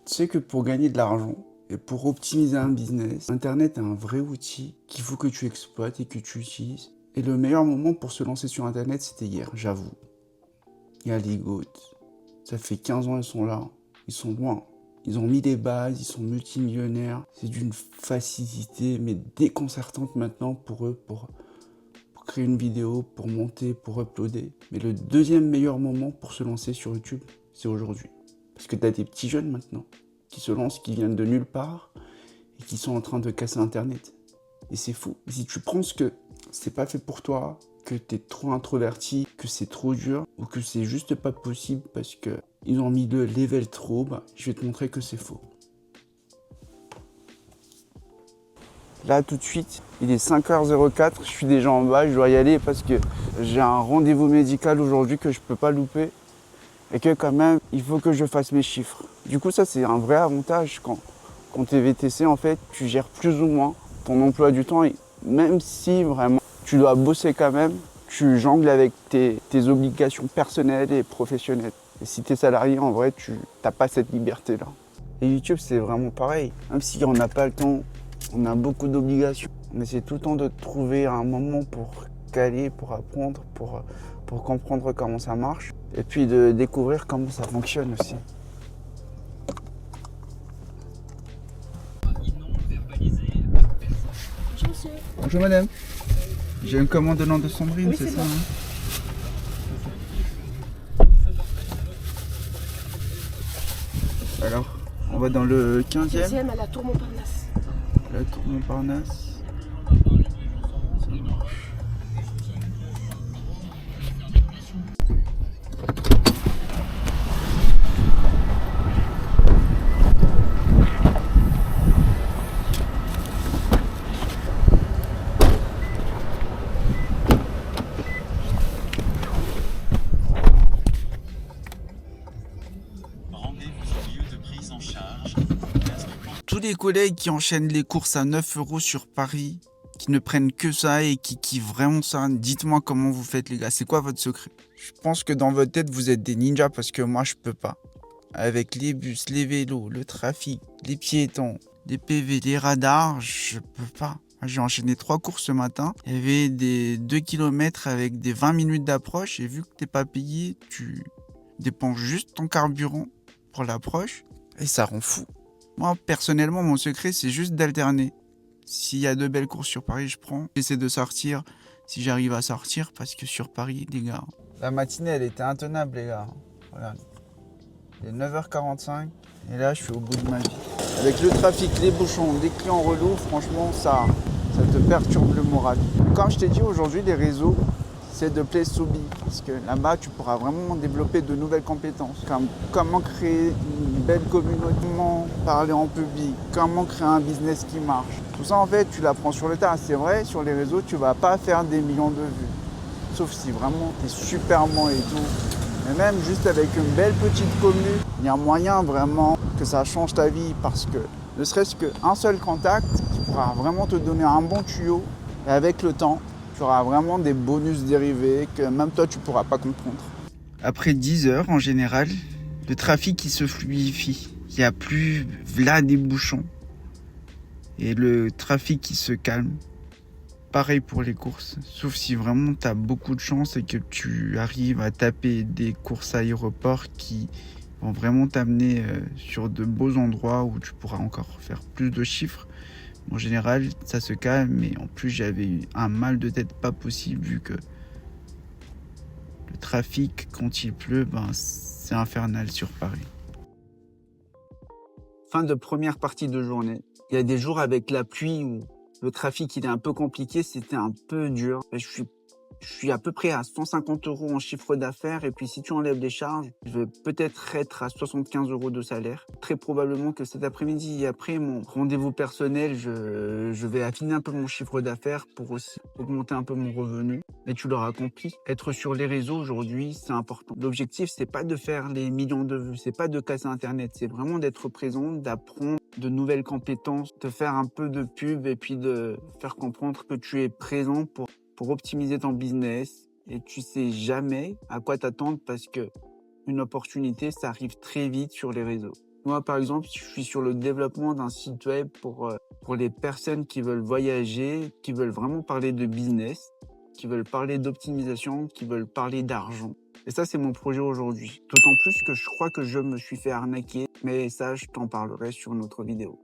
Tu sais que pour gagner de l'argent et pour optimiser un business, Internet est un vrai outil qu'il faut que tu exploites et que tu utilises. Et le meilleur moment pour se lancer sur Internet, c'était hier, j'avoue. Il y a les GOAT. Ça fait 15 ans, ils sont là. Ils sont loin. Ils ont mis des bases, ils sont multimillionnaires. C'est d'une facilité, mais déconcertante maintenant pour eux, pour créer une vidéo, pour monter, pour uploader. Mais le deuxième meilleur moment pour se lancer sur YouTube, c'est aujourd'hui. Parce que tu as des petits jeunes maintenant qui se lancent, qui viennent de nulle part et qui sont en train de casser Internet. Et c'est fou. Et si tu penses que c'est pas fait pour toi, que tu es trop introverti, que c'est trop dur ou que c'est juste pas possible parce que ils ont mis le level trop haut, je vais te montrer que c'est faux. Là, tout de suite, il est 5h04, je suis déjà en bas, je dois y aller parce que j'ai un rendez-vous médical aujourd'hui que je peux pas louper et que quand même, il faut que je fasse mes chiffres. Du coup, ça, c'est un vrai avantage quand tu es VTC, en fait, tu gères plus ou moins ton emploi du temps et même si vraiment tu dois bosser quand même, tu jongles avec tes obligations personnelles et professionnelles. Et si tu es salarié, en vrai, tu n'as pas cette liberté-là. Et YouTube, c'est vraiment pareil. Même si on n'a pas le temps, on a beaucoup d'obligations. On essaie tout le temps de trouver un moment pour caler, pour apprendre, pour comprendre comment ça marche. Et puis de découvrir comment ça fonctionne aussi. Bonjour monsieur. Bonjour madame. J'ai une commande de nom de Sandrine, Oui, c'est c'est ça bon. Alors, on va dans le 15e, Deuxième à la Tour Montparnasse. la tour Montparnasse. Ça marche. Rendez-vous au lieu de prise en charge. Tous les collègues qui enchaînent les courses à 9 € sur Paris, qui ne prennent que ça et qui kiffent vraiment ça, dites-moi comment vous faites les gars, c'est quoi votre secret? Je pense que dans votre tête vous êtes des ninjas parce que moi je peux pas. Avec les bus, les vélos, le trafic, les piétons, les PV, les radars, je peux pas. J'ai enchaîné 3 courses ce matin, il y avait des 2 km avec des 20 minutes d'approche et vu que t'es pas payé, tu dépenses juste ton carburant pour l'approche et ça rend fou. Moi, personnellement, mon secret, c'est juste d'alterner. S'il y a de belles courses sur Paris, je prends. J'essaie de sortir si j'arrive à sortir parce que sur Paris, les gars... La matinée, elle était intenable, les gars. Regarde. Il est 9h45 et là, je suis au bout de ma vie. Avec le trafic, les bouchons, les clients relous, franchement, ça te perturbe le moral. Comme je t'ai dit, aujourd'hui, les réseaux, c'est de place to be. Parce que là-bas, tu pourras vraiment développer de nouvelles compétences. Comme comment créer une belle communauté, comment parler en public, comment créer un business qui marche. Tout ça, en fait, tu l'apprends sur le tas. C'est vrai, sur les réseaux, tu vas pas faire des millions de vues. Sauf si vraiment tu es super bon et tout. Mais même juste avec une belle petite commune, il y a moyen vraiment que ça change ta vie parce que ne serait-ce qu'un seul contact qui pourra vraiment te donner un bon tuyau et avec le temps, tu auras vraiment des bonus dérivés que même toi tu pourras pas comprendre. Après 10 heures en général, le trafic il se fluidifie. Il n'y a plus là des bouchons et le trafic qui se calme. Pareil pour les courses, sauf si vraiment tu as beaucoup de chance et que tu arrives à taper des courses à aéroport qui vont vraiment t'amener sur de beaux endroits où tu pourras encore faire plus de chiffres. En général, ça se calme, mais en plus j'avais eu un mal de tête pas possible vu que le trafic quand il pleut, c'est infernal sur Paris. Fin de première partie de journée. Il y a des jours avec la pluie où le trafic il est un peu compliqué, c'était un peu dur. Je suis à peu près à 150 € en chiffre d'affaires et puis si tu enlèves les charges, je vais peut-être être à 75 € de salaire. Très probablement que cet après-midi, après mon rendez-vous personnel, je vais affiner un peu mon chiffre d'affaires pour aussi augmenter un peu mon revenu. Mais tu l'auras compris, être sur les réseaux aujourd'hui, c'est important. L'objectif, c'est pas de faire les millions de vues, c'est pas de casser Internet, c'est vraiment d'être présent, d'apprendre de nouvelles compétences, de faire un peu de pub et puis de faire comprendre que tu es présent pour optimiser ton business et tu sais jamais à quoi t'attendre parce que une opportunité, ça arrive très vite sur les réseaux. Moi, par exemple, je suis sur le développement d'un site web pour les personnes qui veulent voyager, qui veulent vraiment parler de business, qui veulent parler d'optimisation, qui veulent parler d'argent. Et ça, c'est mon projet aujourd'hui. D'autant plus que je crois que je me suis fait arnaquer, mais ça, je t'en parlerai sur une autre vidéo.